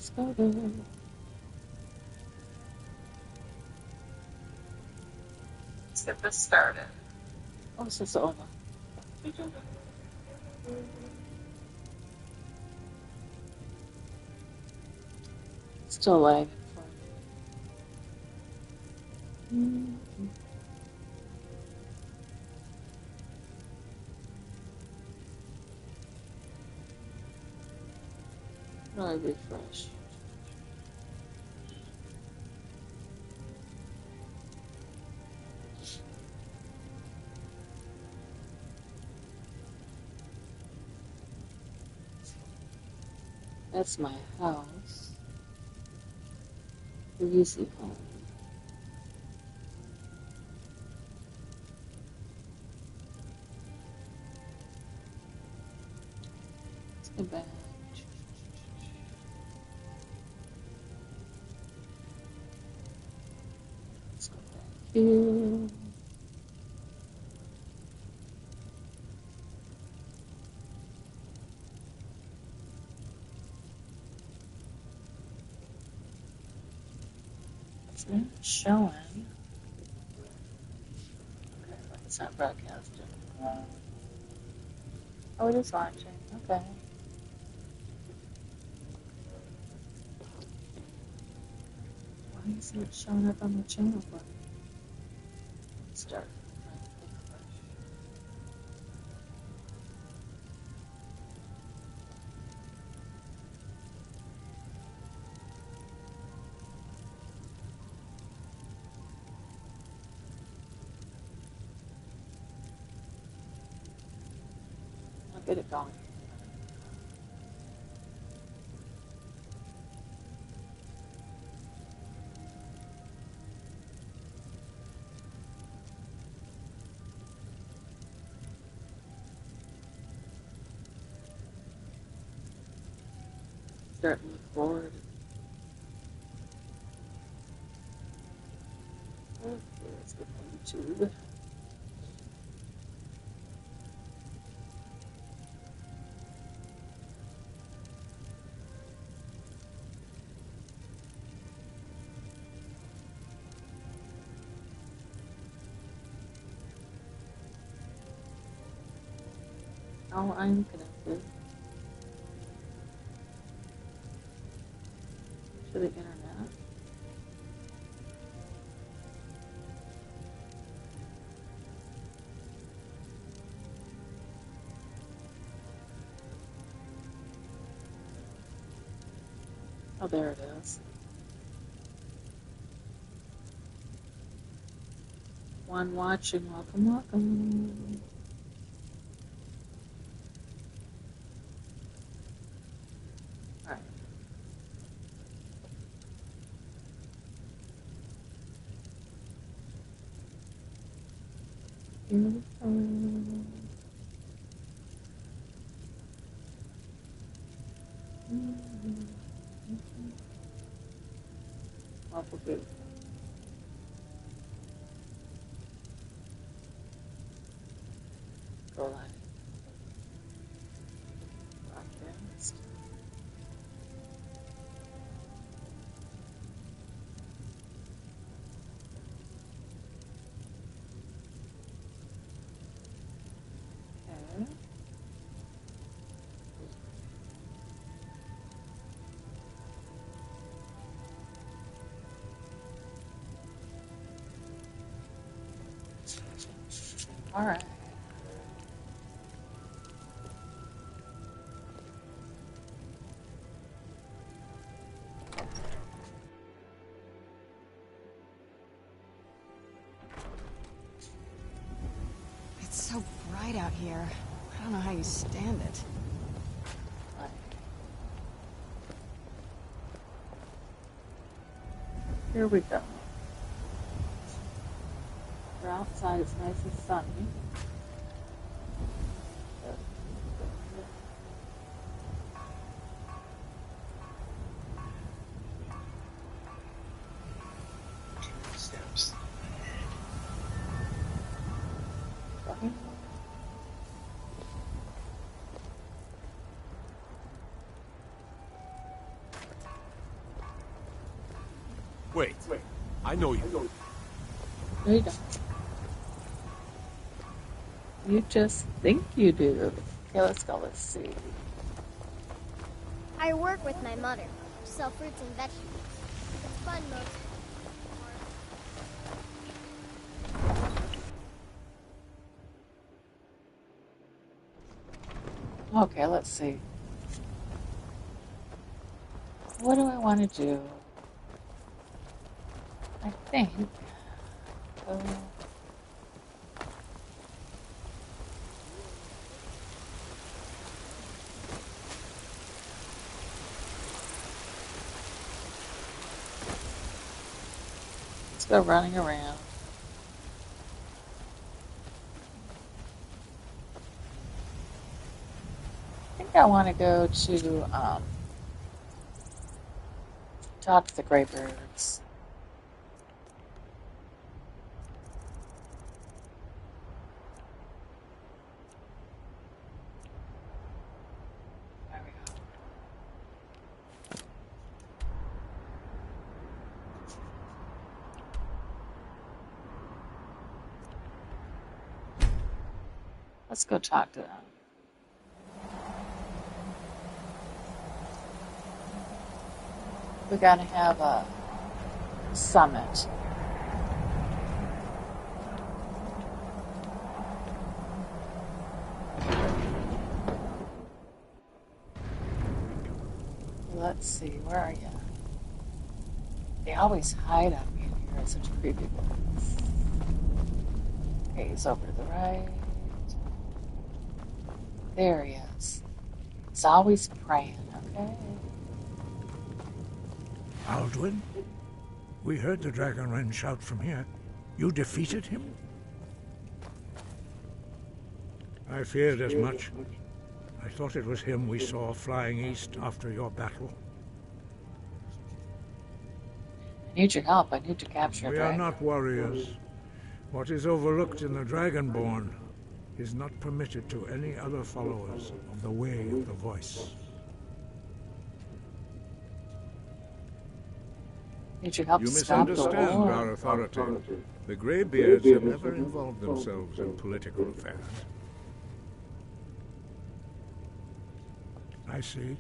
Let's go there. Let's get this started. Oh, this is over. Still lagging for me. Really refresh. That's my house. Easy home. Let's go back. Let's go back here. It's not showing. Okay, well, it's not broadcasting. Oh, it is launching. Okay. Why is it showing up on the channel button? Start. I'll get it going. Start to look forward. Okay, let's get on YouTube. Now I'm connected to the internet. Oh, there it is. One watching, welcome, welcome. All right. Beautiful. Awful good. Go live. Broadcast. Okay. All right. It's so bright out here. I don't know how you stand it. Here we go. We're outside, it's nice and sunny. Steps. Wait. I know you. No, you don't. You just think you do. Okay, let's go. Let's see. I work with my mother. Sell fruits and vegetables. It's fun most. Okay, let's see. What do I want to do? I think. Let's go running around. I think I want to go to talk to the Greybirds. There we go. Let's go talk to them. We gotta have a summit. Let's see, where are you? They always hide up in here. It's such a creepy place. Okay, he's over to the right. There he is. He's always praying, okay? Aldwin? We heard the Dragonren shout from here. You defeated him? I feared as much. I thought it was him we saw flying east after your battle. I need your help. I need to capture a We dragon. are not warriors. What is overlooked in the Dragonborn is not permitted to any other followers of the Way of the Voice. Need your help You to stop the misunderstand war. our authority. The Greybeards have never involved themselves in political affairs. I see.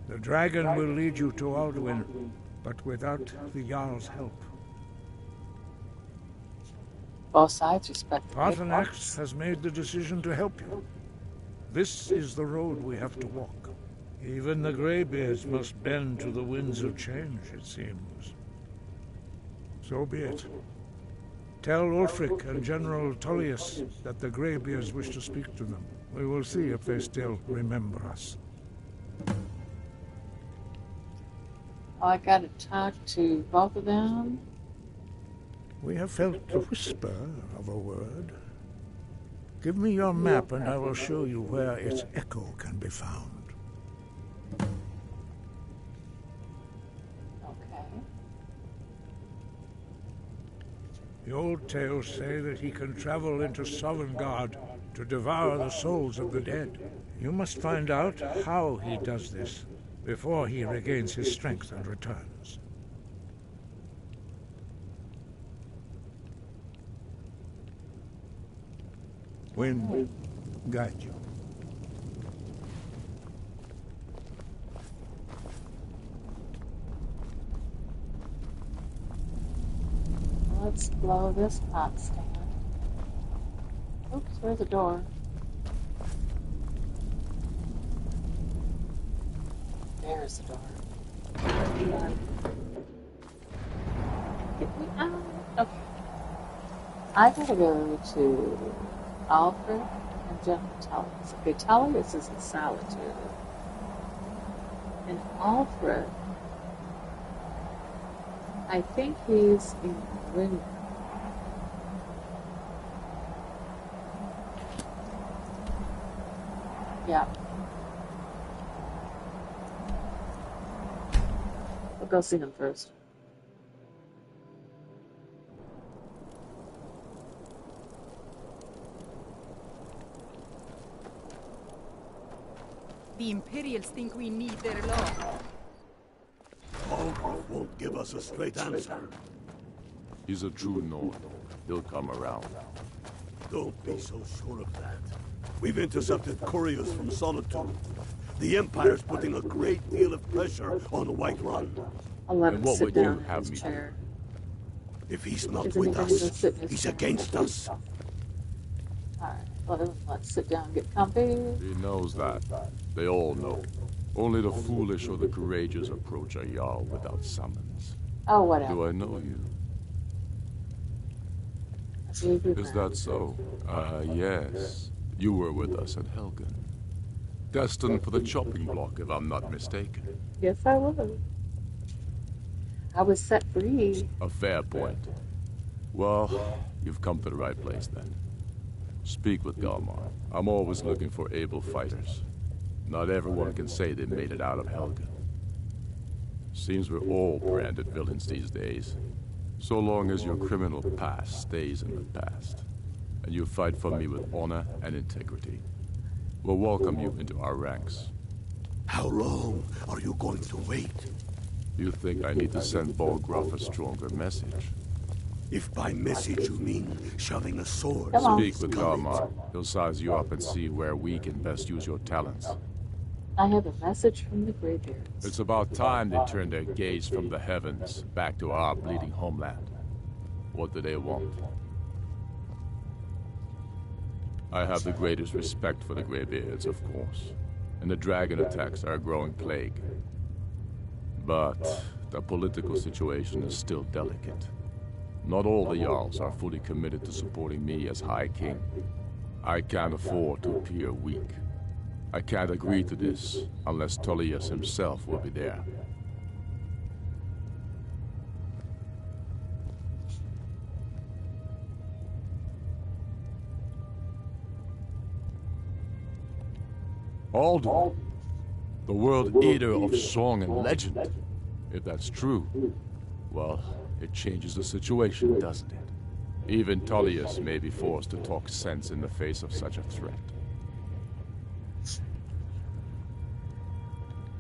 The dragon will lead you to Aldwin, but without the Jarl's help. Both sides respect the Paarthurnax has made the decision to help you. This is the road we have to walk. Even the Greybeards must bend to the winds of change, it seems. So be it. Tell Ulfric and General Tullius that the Greybeards wish to speak to them. We will see if they still remember us. Oh, I gotta talk to both of them. We have felt the whisper of a word. Give me your map and I will show you where its echo can be found. Okay. The old tales say that he can travel into Sovngarde to devour the souls of the dead. You must find out how he does this before he regains his strength and returns. Wind, guide you. Let's blow this pot stand. Oops, where's the door? There's the door. Get me out. Okay. I gotta go to Alfred and General Tullius. Okay, Tullius is in Solitude. And Alfred, I think he's in Winter. Yeah. We'll go see him first. The Imperials think we need their law. Aldrich won't give us a straight answer. He's a true Nord. He'll come around. Don't be so sure of that. We've intercepted couriers from Solitude. The Empire's putting a great deal of pressure on the White Run. I'll let And him what sit would you down in have his me do? chair. If he's not Is with anybody gonna us, sit in his he's chair? against us. Alright, let's sit down and get comfy. He knows that. They all know. Only the foolish or the courageous approach a Jarl without summons. Oh, whatever. Do I know you? Is that so? Yes. You were with us at Helgen. Destined for the chopping block, if I'm not mistaken. Yes, I was. I was set free. A fair point. Well, you've come to the right place then. Speak with Galmar. I'm always looking for able fighters. Not everyone can say they made it out of Helgen. Seems we're all branded villains these days. So long as your criminal past stays in the past, and you fight for me with honor and integrity, we'll welcome you into our ranks. How long are you going to wait? You think I need to send Bolgraf a stronger message? If by message you mean shoving a sword... Come on. Speak with Galmar. He'll size you up and see where we can best use your talents. I have a message from the Greybeards. It's about time they turned their gaze from the heavens back to our bleeding homeland. What do they want? I have the greatest respect for the Greybeards, of course, and the dragon attacks are a growing plague. But the political situation is still delicate. Not all the Jarls are fully committed to supporting me as High King. I can't afford to appear weak. I can't agree to this unless Tullius himself will be there. Alden, the world eater of song and legend. If that's true, well, it changes the situation, doesn't it? Even Tullius may be forced to talk sense in the face of such a threat.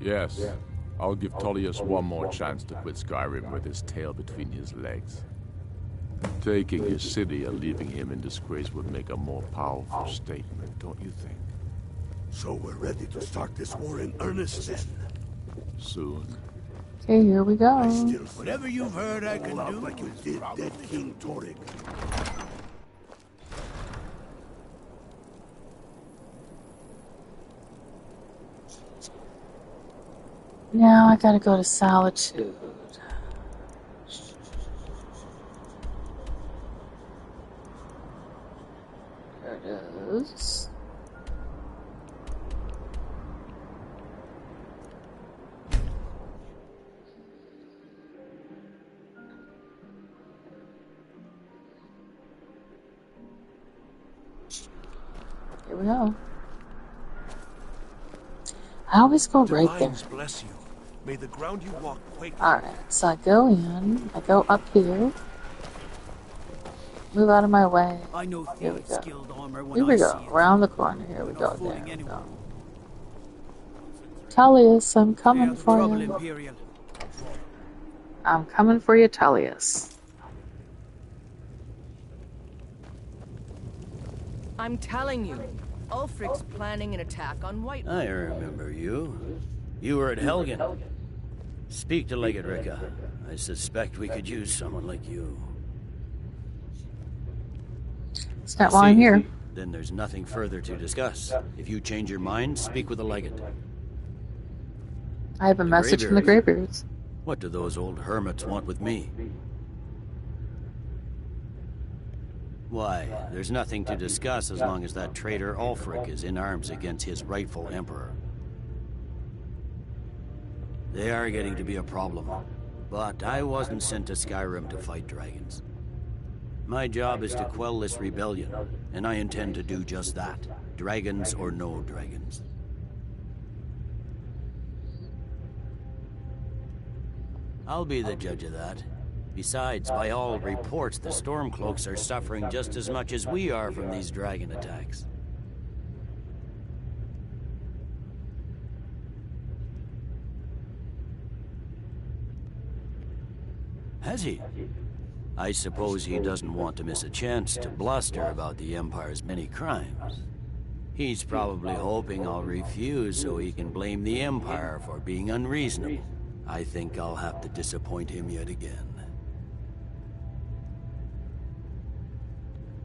Yes, I'll give Tullius one more chance to quit Skyrim with his tail between his legs. Taking his city and leaving him in disgrace would make a more powerful statement, don't you think? So we're ready to start this war in earnest then? Soon. Okay, here we go. I still Whatever you've heard I can do like you did dead King Torek. Now I gotta go to Solitude. There it is. Here we go. I always go right there. Divines bless you. May the ground you walk quake. Alright, so I go in, I go up here. Move out of my way. I know Here we thieves go. skilled armor when Here we I go. see it. Around the corner. Here we We're go. not There fooling we anyone. go. Tullius, I'm Stay coming out of for trouble, you. Imperial. I'm coming for you, Tullius. I'm telling you, Ulfric's planning an attack on White. I remember you. You were at Helgen. Speak to Legate Ricka. I suspect we could use someone like you. It's not why I'm here. Then there's nothing further to discuss. If you change your mind, speak with the Legate. I have a message from the Greybeards. What do those old hermits want with me? Why, there's nothing to discuss as long as that traitor Ulfric is in arms against his rightful emperor. They are getting to be a problem. But I wasn't sent to Skyrim to fight dragons. My job is to quell this rebellion, and I intend to do just that. Dragons or no dragons. I'll be the judge of that. Besides, by all reports, the Stormcloaks are suffering just as much as we are from these dragon attacks. Has he? I suppose he doesn't want to miss a chance to bluster about the Empire's many crimes. He's probably hoping I'll refuse so he can blame the Empire for being unreasonable. I think I'll have to disappoint him yet again.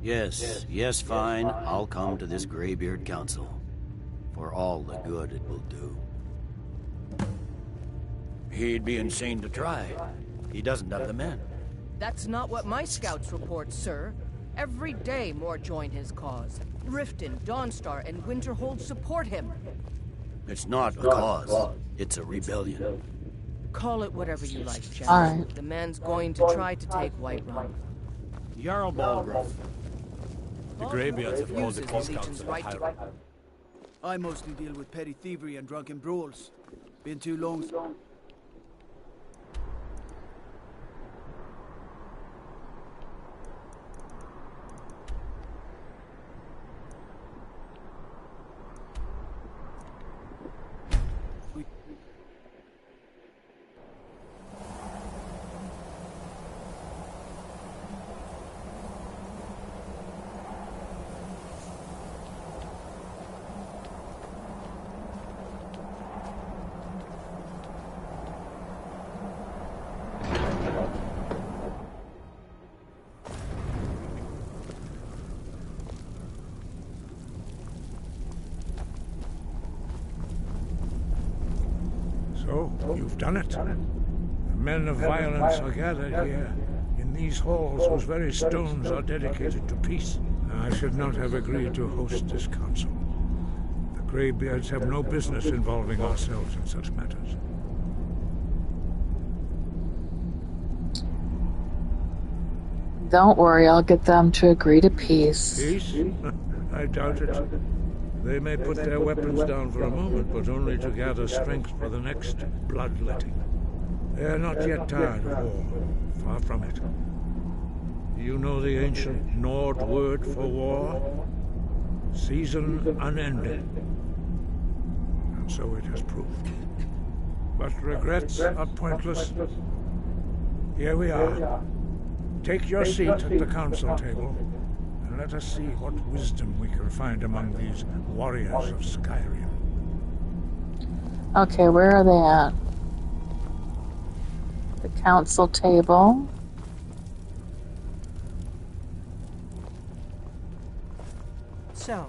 Yes, fine. I'll come to this Greybeard Council. For all the good it will do. He'd be insane to try. He doesn't have the men. That's not what my scouts report, sir. Every day more join his cause. Riften, Dawnstar, and Winterhold support him. It's not a cause. It's a rebellion. Call it whatever you like, General. All right. The man's going to try to take Whiterun. Jarl Balgruuf. The Greybeards have called the refuses Key the Scouts Legion's of right to... pirate. I mostly deal with petty thievery and drunken brawls. Been too long. So, you've done it. The men of violence are gathered here, in these halls whose very stones are dedicated to peace. I should not have agreed to host this council. The Greybeards have no business involving ourselves in such matters. Don't worry, I'll get them to agree to peace. Peace? I doubt it. They may put their weapons down for a moment, but only to gather strength for the next bloodletting. They are not yet tired of war. Far from it. You know the ancient Nord word for war? Season unending. And so it has proved. But regrets are pointless. Here we are. Take your seat at the council table. Let us see what wisdom we can find among these warriors of Skyrim. Okay, where are they at? The council table. So,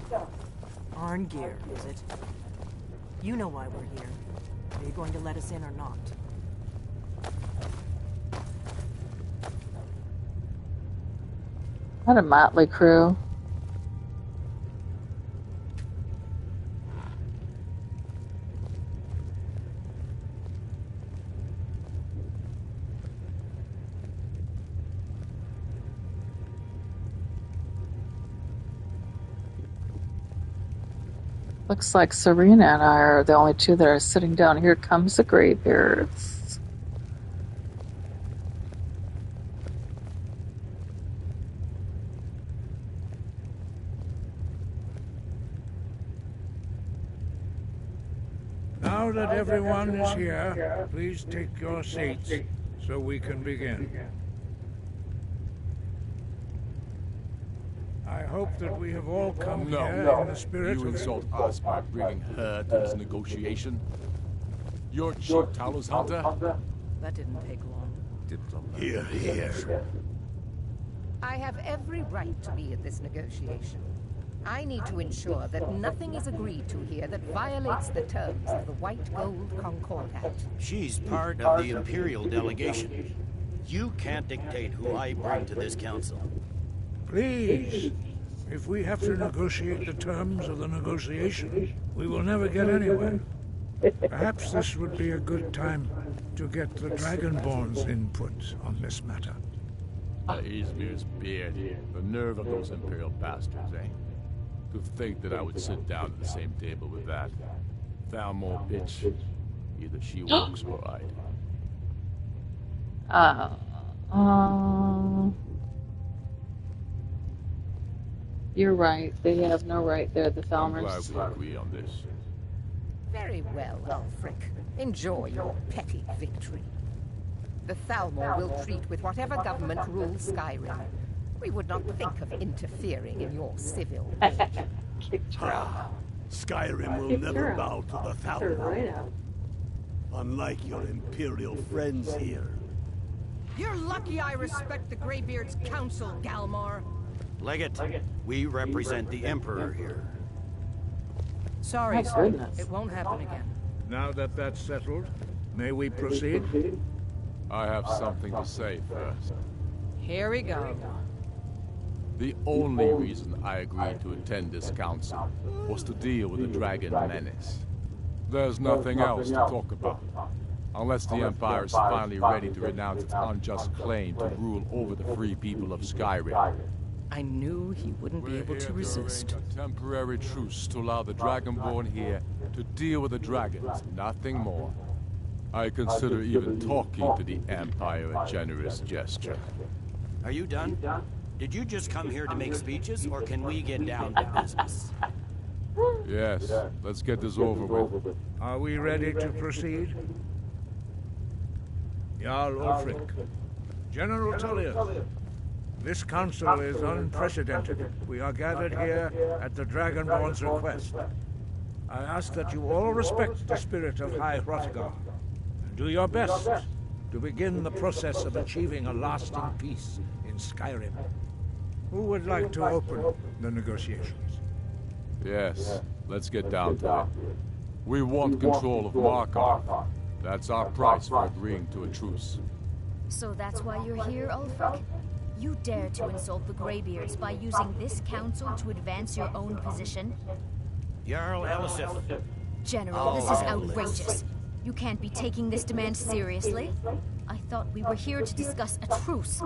Arngeir, is it? You know why we're here. Are you going to let us in or not? What a motley crew. Looks like Serena and I are the only two that are sitting down. Here comes the Greybeards. Now that everyone is here, please take your seats so we can begin. I hope that we have all come here in the spirit You of... insult us by bringing her to this negotiation? You're chief Talos hunter? That didn't take long. Here, here. I have every right to be at this negotiation. I need to ensure that nothing is agreed to here that violates the terms of the White Gold Concordat. She's part of the Imperial delegation. You can't dictate who I bring to this council. Please, if we have to negotiate the terms of the negotiation, we will never get anywhere. Perhaps this would be a good time to get the Dragonborn's input on this matter. Izmir's beard. The nerve of those Imperial bastards, eh? To think that I would sit down at the same table with that. Thalmor bitch. Either she walks or I do. You're right. They have no right there, the Thalmors. Glad we agree on this. Very well, Ulfric. Enjoy your petty victory. The Thalmor will treat with whatever government rules Skyrim. We would not think of interfering in your civil war. Skyrim will never bow to the Thalmor. Unlike your Imperial friends here. You're lucky I respect the Greybeard's counsel, Galmar. Legate, we represent the Emperor here. Sorry, sir. It won't happen again. Now that that's settled, may we proceed? I have something to say first. Here we go. The only reason I agreed to attend this council was to deal with the dragon menace. There's nothing else to talk about. Unless the Empire is finally ready to renounce its unjust claim to rule over the free people of Skyrim. I knew he wouldn't be able to resist. A temporary truce to allow the Dragonborn here to deal with the dragons, nothing more. I consider even talking to the Empire a generous gesture. Are you done? Did you just come here to make speeches, or can we get down to business? Yes, let's get this over with. Are we ready to proceed? Jarl Ulfric, General Tullius, this council is unprecedented. We are gathered here at the Dragonborn's request. I ask that you all respect the spirit of High Hrothgar, and do your best to begin the process of achieving a lasting peace in Skyrim. Who would like to open the negotiations? Yes, let's get down to it. We want control of Markarth. That's our price for agreeing to a truce. So that's why you're here, Ulfric? You dare to insult the Greybeards by using this council to advance your own position? Jarl Elisif. General, this is outrageous. You can't be taking this demand seriously. I thought we were here to discuss a truce.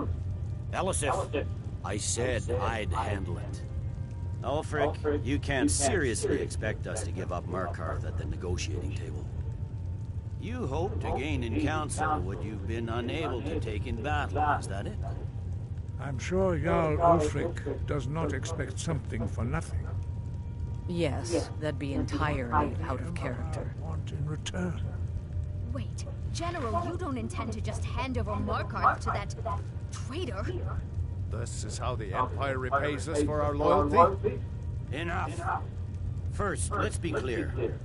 Elisif, I said I'd handle it. Ulfric, you can't seriously expect us to give up Markarth at the negotiating table. You hope to gain in council what you've been unable to take in battle, is that it? I'm sure Jarl Ulfric does not expect something for nothing. Yes, that'd be entirely out of character. Want in return? Wait, General, you don't intend to just hand over Markarth to that traitor? This is how the Empire repays us for our loyalty? Enough. First, let's be clear.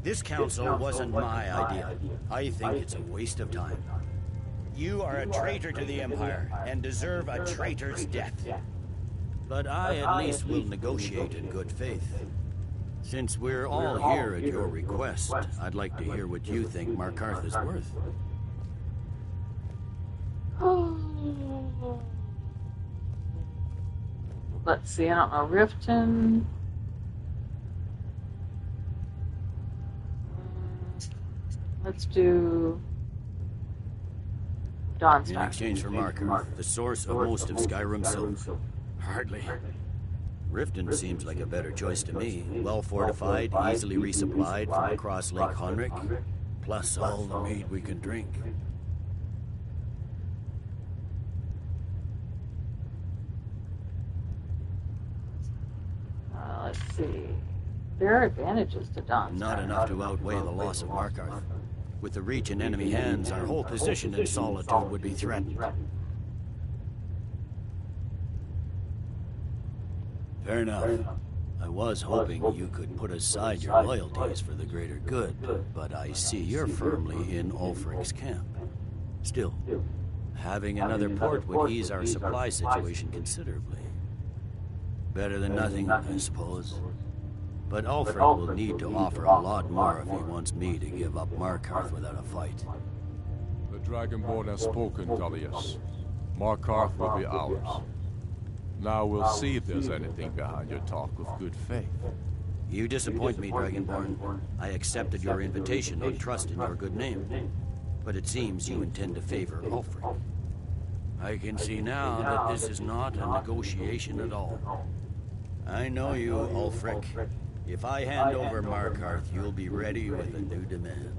This council wasn't my idea. I think it's a waste of time. You are a traitor to the Empire, and deserve a traitor's death. But I at least will negotiate in good faith. Since we're all here at your request, I'd like to hear what you think Markarth is worth. Let's see, I don't know. Riften. Let's do Dawnstar. In exchange for Markarth, the source of most of Skyrim's silver. Hardly. Riften seems like a better choice to me. Well fortified, easily resupplied from across Lake Honric, plus all the mead we can drink. Let's see. There are advantages to Dawnstar. Not enough to outweigh the loss of Markarth. With the Reach in enemy hands, our whole position in Solitude would be threatened. Fair enough. I was hoping you could put aside your loyalties for the greater good, but I see you're firmly in Ulfric's camp. Still, having another port would ease our supply situation considerably. Better than nothing, I suppose. But Ulfric will need to offer a lot more if he wants me to give up Markarth without a fight. The Dragonborn has spoken, Tullius. Markarth will be ours. Now we'll see if there's anything behind your talk with good faith. You disappoint me, Dragonborn. I accepted your invitation on trust in your good name. But it seems you intend to favor Ulfric. I can see now that this is not a negotiation at all. I know you, Ulfric. If I hand over Markarth, you'll be ready with a new demand.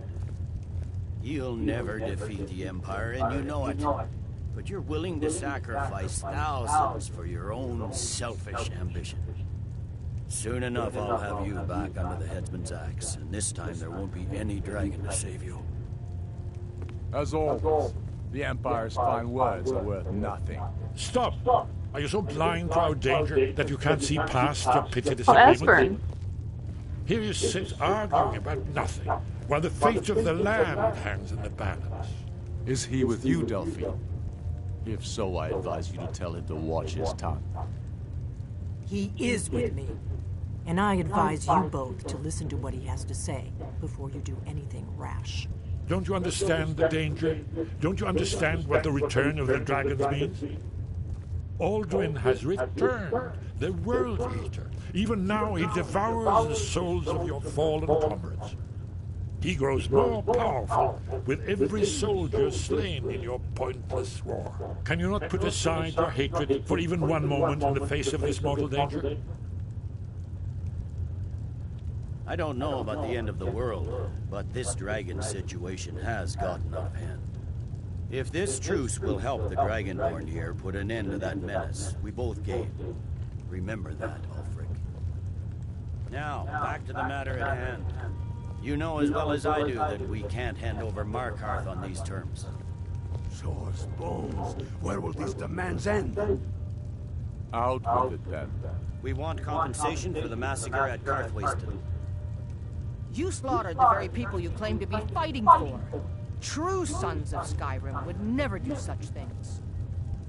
You'll never defeat the Empire, and you know it. But you're willing to sacrifice thousands for your own selfish ambition. Soon enough, I'll have you back under the headsman's axe, and this time there won't be any dragon to save you. As always, The Empire's fine words are worth nothing. Stop! Are you so blind to our danger that you can't see past your petty Oh, disagreement? Esbern. Here you sit arguing about nothing, while the fate of the land hangs in the balance. Is he with you, Delphine? If so, I advise you to tell him to watch his tongue. He is with me. And I advise you both to listen to what he has to say before you do anything rash. Don't you understand the danger? Don't you understand what the return of the dragons means? Aldrin has returned, the World Eater. Even now he devours the souls of your fallen comrades. He grows more powerful with every soldier slain in your pointless war. Can you not put aside your hatred for even one moment in the face of this mortal danger? I don't know about the end of the world, but this dragon situation has gotten out of hand. If this truce will help the Dragonborn here put an end to that menace, we both gain. Remember that, Ulfric. Now, back to the matter at hand. You know as well as I do that we can't hand over Markarth on these terms. Show us bones. Where will these demands end? Out with it, then. We want compensation for the massacre at Karthwasten. You slaughtered the very people you claim to be fighting for. True sons of Skyrim would never do such things.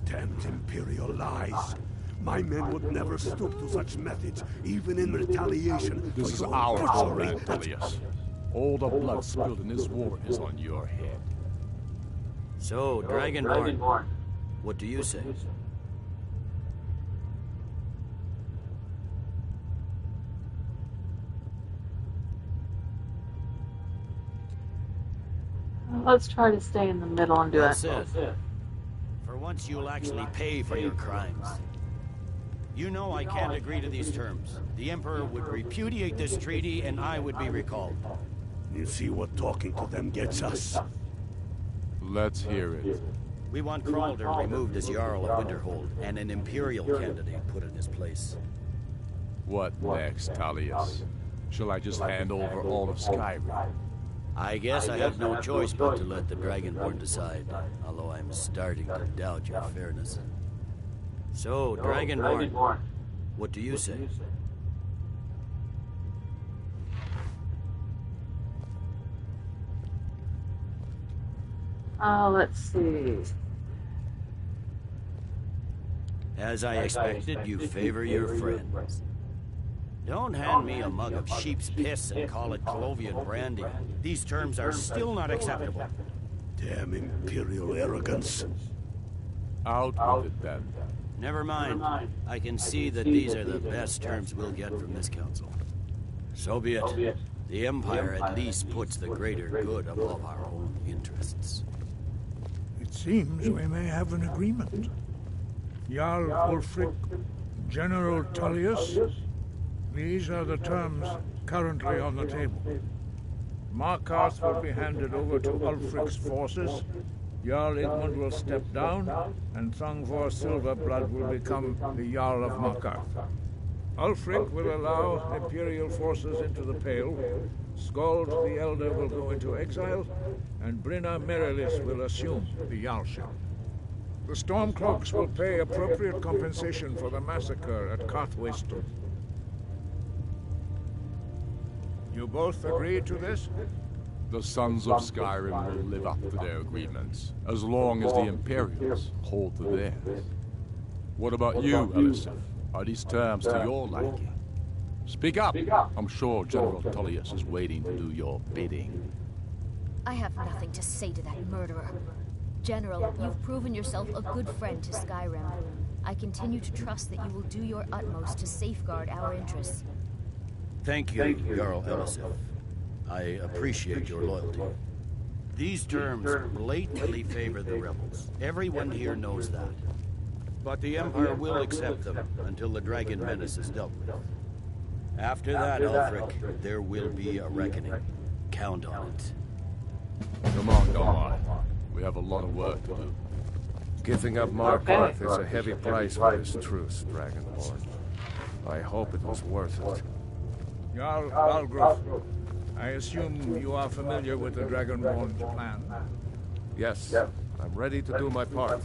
Damned Imperial lies. My men would never stoop to such methods, even in retaliation. This is our homeland, Tullius. All the blood spilled in this war is on your head. So, Dragonborn, what do you say? Let's try to stay in the middle and do That's it. it. For once you'll actually pay for your crimes. You know I can't agree to these terms. The Emperor would repudiate this treaty and I would be recalled. You see what talking to them gets us? Let's hear it. We want Kralder removed as Jarl of Winterhold and an Imperial candidate put in his place. What next, Tullius? Shall I just hand over all of Skyrim? I guess I have no choice but to let the Dragonborn decide, although I'm starting to doubt your fairness. So, Dragonborn, what do you say? Let's see. As I expected, you favor your friends. Don't hand me a mug of sheep's piss and call it Colovian brandy. These terms are still not acceptable. Damn Imperial arrogance. Out with it, then. Never mind. I can see that these are the best terms we'll get from this council. So be it. The Empire at least puts the greater good above our own interests. It seems we may have an agreement. Jarl Ulfric, General Tullius, these are the terms currently on the table. Markarth will be handed over to Ulfric's forces, Jarl Igmund will step down, and Thongvor Silverblood will become the Jarl of Markarth. Ulfric will allow Imperial forces into the Pale, Skald the Elder will go into exile, and Brinna Merilis will assume the Jarlship. The Stormcloaks will pay appropriate compensation for the massacre at Karthwasten. You both agree to this? The Sons of Skyrim will live up to their agreements, as long as the Imperials hold to theirs. What about you, Elisif? Are these terms to your liking? Speak up! I'm sure General Tullius is waiting to do your bidding. I have nothing to say to that murderer. General, you've proven yourself a good friend to Skyrim. I continue to trust that you will do your utmost to safeguard our interests. Thank you, Jarl Elisif. I appreciate your loyalty. These terms blatantly favor the rebels. Everyone here knows that. But the Empire will accept them until the dragon menace is dealt with. After that, Ulfric, there will be a reckoning. Count on it. Come on. We have a lot of work to do. Giving up Markarth is a heavy price for this truce, Dragonborn. I hope it was worth it. Jarl Balgruuf, I assume you are familiar with the Dragonborn's plan? Yes, I'm ready to do my part.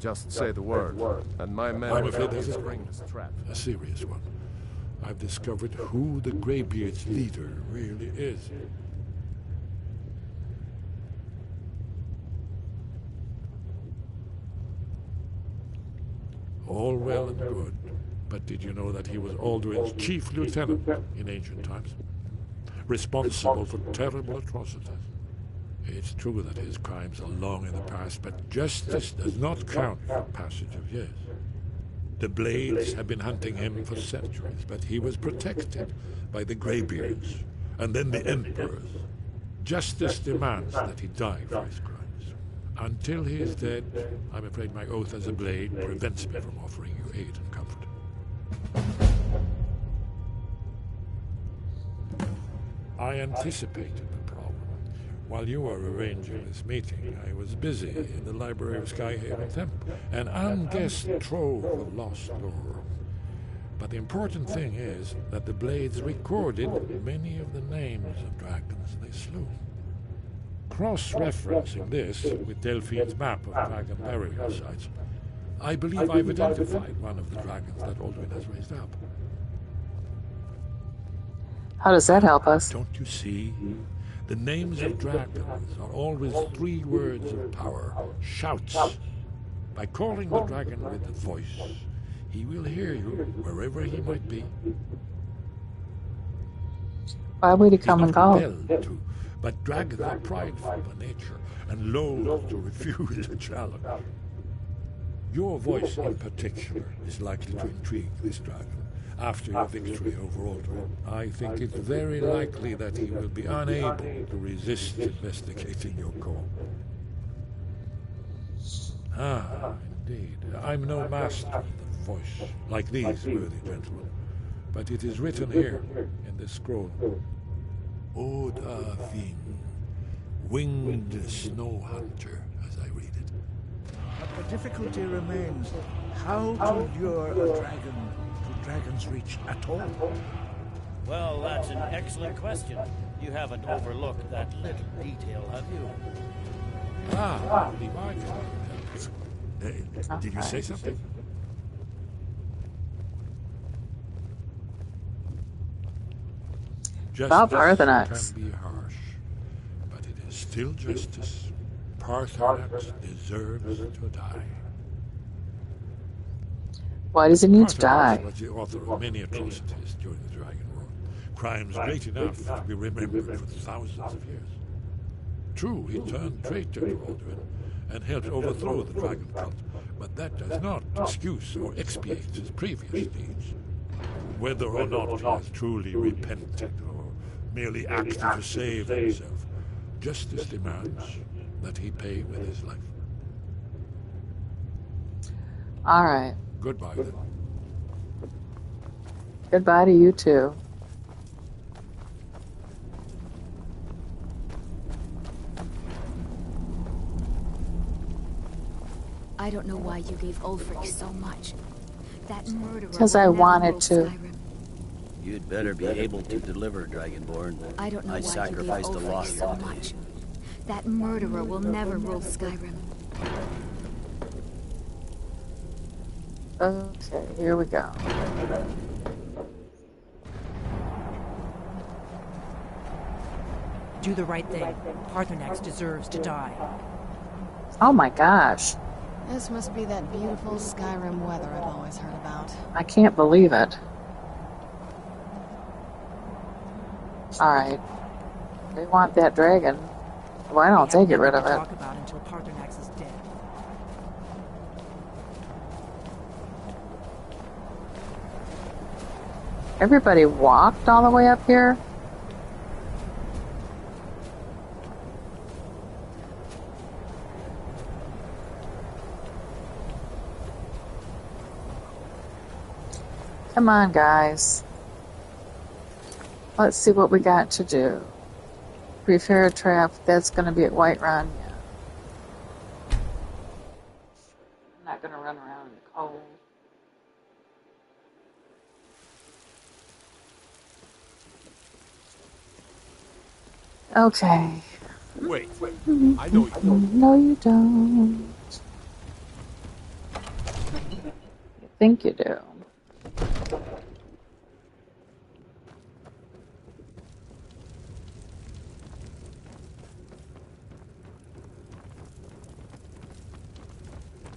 Just say the word, and my men I'm will afraid help you this is spring this trap. a serious one. I've discovered who the Greybeard's leader really is. All well and good, but did you know that he was Alduin's chief lieutenant in ancient times? Responsible for terrible atrocities. It's true that his crimes are long in the past, but justice does not count for passage of years. The Blades have been hunting him for centuries, but he was protected by the Greybeards, and then the Emperors. Justice demands that he die for his crimes. Until he is dead, I'm afraid my oath as a Blade prevents me from offering you aid and comfort. I anticipated the problem. While you were arranging this meeting, I was busy in the library of Skyhaven Temple, an unguessed trove of lost lore. But the important thing is that the Blades recorded many of the names of dragons they slew. Cross-referencing this with Delphine's map of dragon burial sites, I believe I've identified one of the dragons that Alduin has raised up. How does that help us? Don't you see? The names of dragons are always 3 words of power, shouts. By calling the dragon with a voice, he will hear you wherever he might be. Why would he come and go? To, but dragons are prideful by nature and loath to refuse a challenge. Your voice in particular is likely to intrigue this dragon. After your victory over Alduin, I think it's very likely that he will be unable to resist investigating your call. Ah, indeed. I'm no master of the voice, like these worthy gentlemen, but it is written here in this scroll. Oda Fin, winged snow hunter, as I read it. But the difficulty remains how to lure a dragon to Dragon's Reach at all. Well, that's an excellent question. You haven't overlooked that little detail, have you? Ah, believe I can help you. Did you say something? About Parthenax. Can be harsh, but it is still justice. Parthenax deserves to die. Why does he need to die? Parthenax was the author of many atrocities during the Dragon War. Crimes great enough to be remembered for thousands of years. True, he turned traitor to Alduin and helped overthrow the dragon cult, but that does not excuse or expiate his previous deeds. Whether or not he has truly repented or merely acted to save himself, justice demands that he pay with his life. All right. Goodbye, then. Goodbye to you too. I don't know why you gave Ulfric so much. That murderer. Because I wanted to. Skyrim. You'd better be able to deliver, Dragonborn. I don't know I why sacrificed you a gave lot Ulfric so of much. That murderer will never rule Skyrim. Okay, here we go. Do the right thing. Parthenax deserves to die. Oh my gosh. This must be that beautiful Skyrim weather I've always heard about. I can't believe it. Alright. They want that dragon. Why don't they get rid of it? Talk about until Parthenax is dead. Everybody walked all the way up here? Come on, guys. Let's see what we got to do. Prepare a trap. That's going to be at Whiterun. Yeah. I'm not going to run around in the cold. Okay. Wait, I know you. No, you don't. You think you do.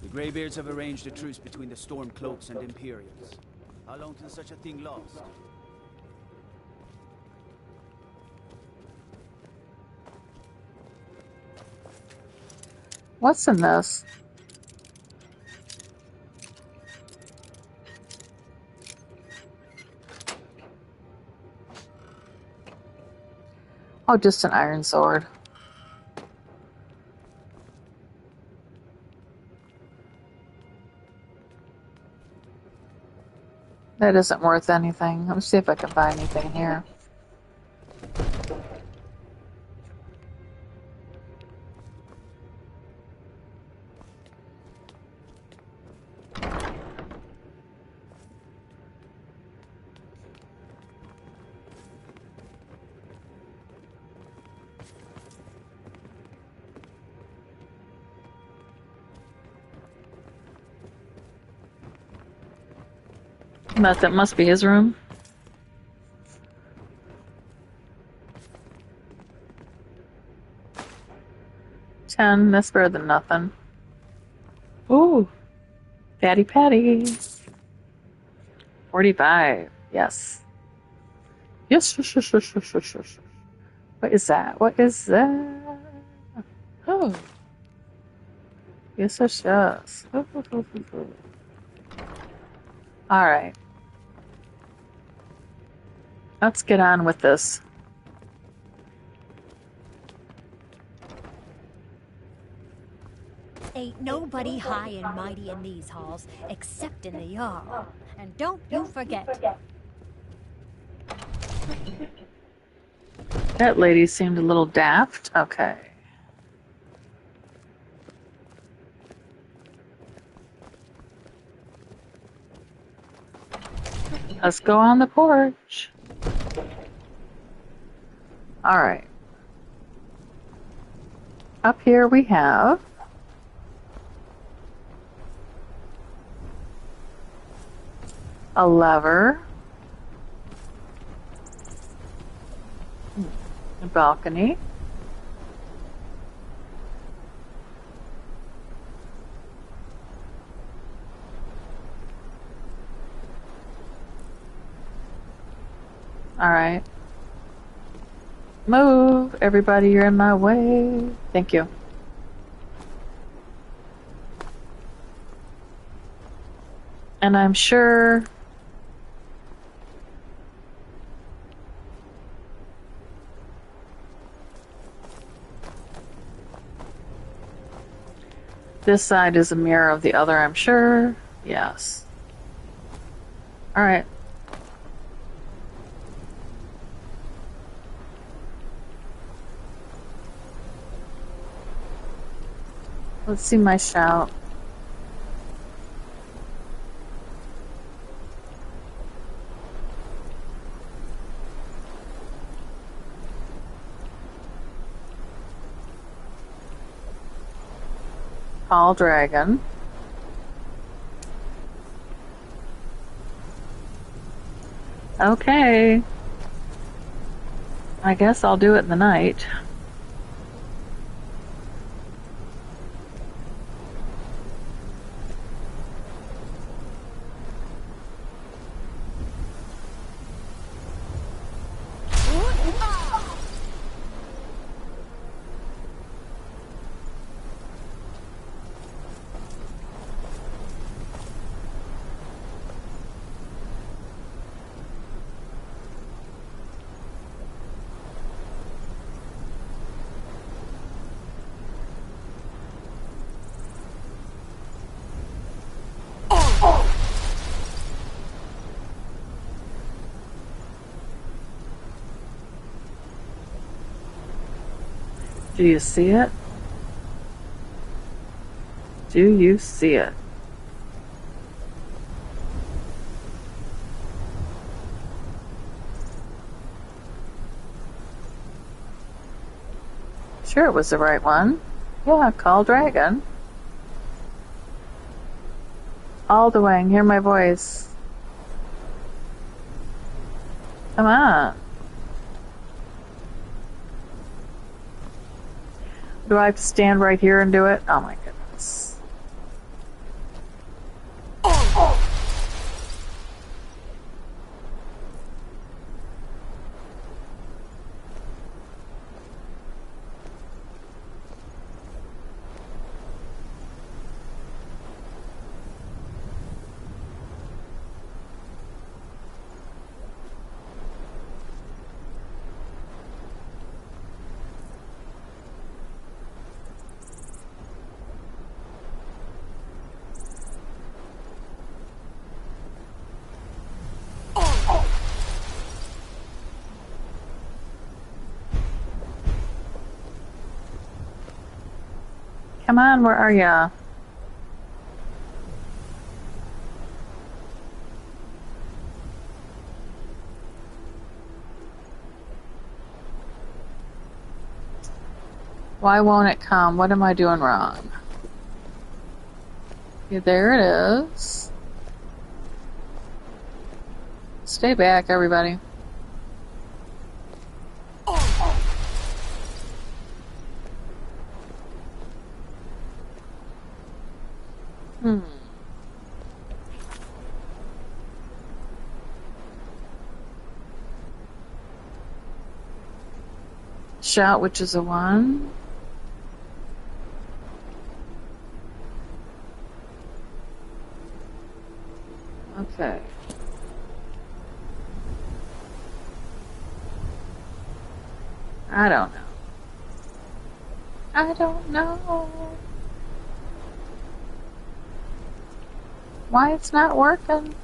The Greybeards have arranged a truce between the Stormcloaks and Imperials. How long can such a thing last? What's in this? Oh, just an iron sword. That isn't worth anything. Let me see if I can buy anything in here. That must be his room. $10, that's better than nothing. Ooh, Patty Patty. 45, yes. Yes, yes, yes, yes, yes, yes, yes. What is that? What is that? Oh. Yes, yes, yes. Alright. Let's get on with this. Ain't nobody high and mighty in these halls, except in the Jarl. And don't you forget. That lady seemed a little daft. Okay. Let's go on the porch. All right. Up here we have a lever, a balcony, all right. Move, everybody, you're in my way. Thank you. And I'm sure this side is a mirror of the other, I'm sure. Yes. All right. Let's see my shout. Call dragon. Okay. I guess I'll do it in the night. Do you see it? Do you see it? sure it was the right one. Yeah, call dragon. Aldwang, hear my voice. Come on. Do I have to stand right here and do it? Oh my goodness. Come on, where are ya? Why won't it come? What am I doing wrong? Okay, there it is. Stay back, everybody. Shout, which is a 1. Okay. I don't know. I don't know. Why it's not working?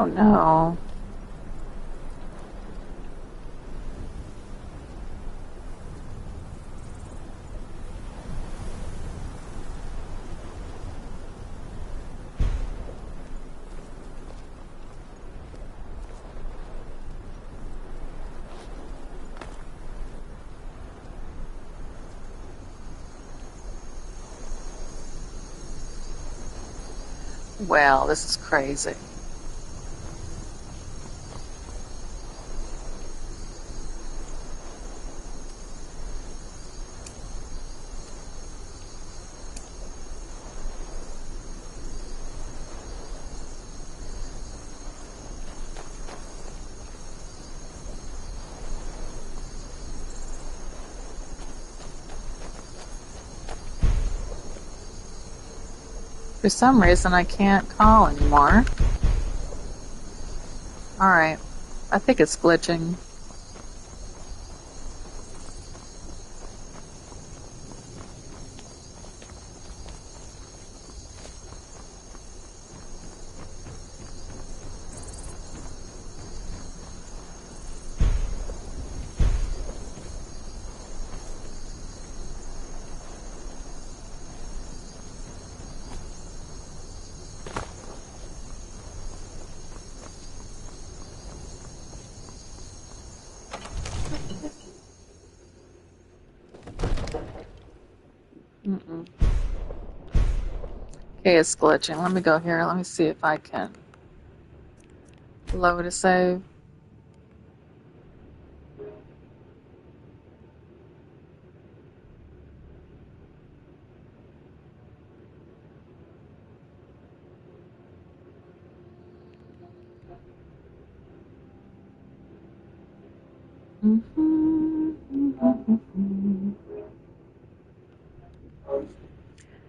Oh no. Well, this is crazy. For some reason, I can't call anymore. Alright. I think it's glitching. Okay, it's glitching. Let me go here. Let me see if I can load a save.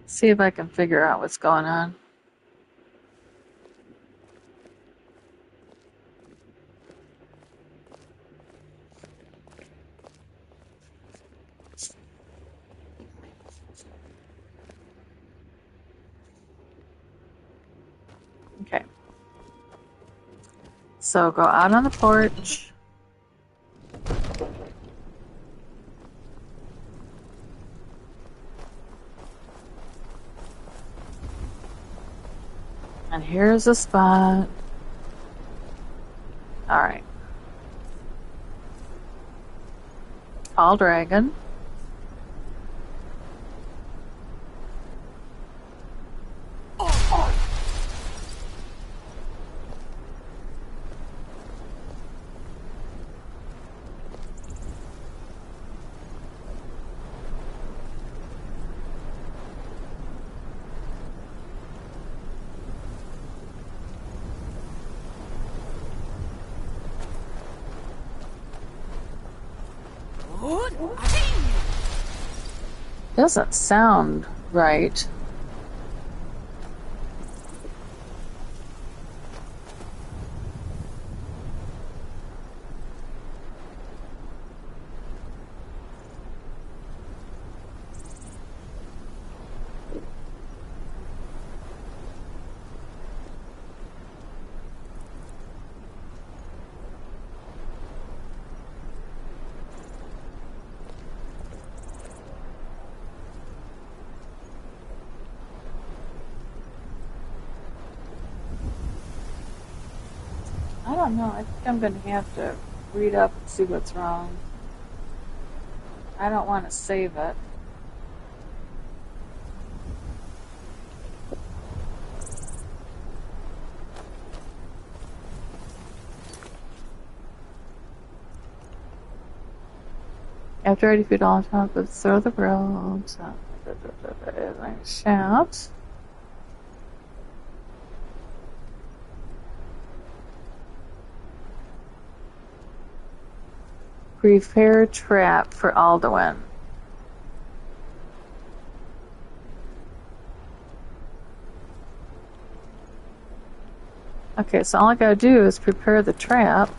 See if I can figure out what's going on. Okay. So go out on the porch. And here's a spot. Alright. Tall dragon. Doesn't sound right. I don't know. I think I'm going to have to read up and see what's wrong. I don't want to save it. After I defeat all top, let's throw the robes. Shout. Prepare trap for Alduin. Okay, so all I gotta do is prepare the trap.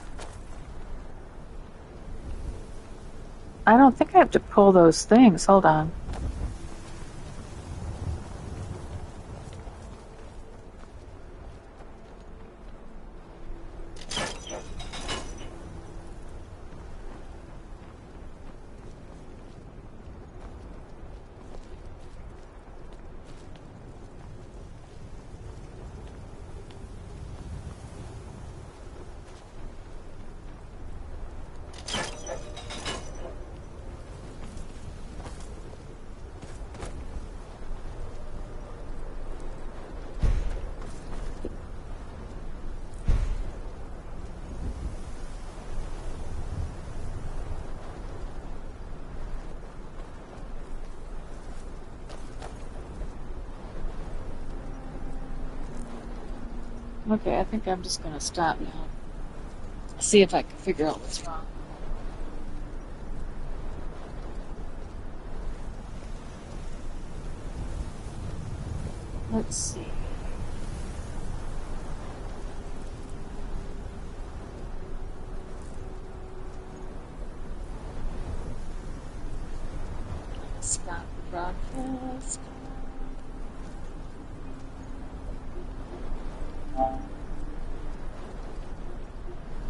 I don't think I have to pull those things. Hold on. Okay, I think I'm just going to stop now. See if I can figure out what's wrong. Let's see.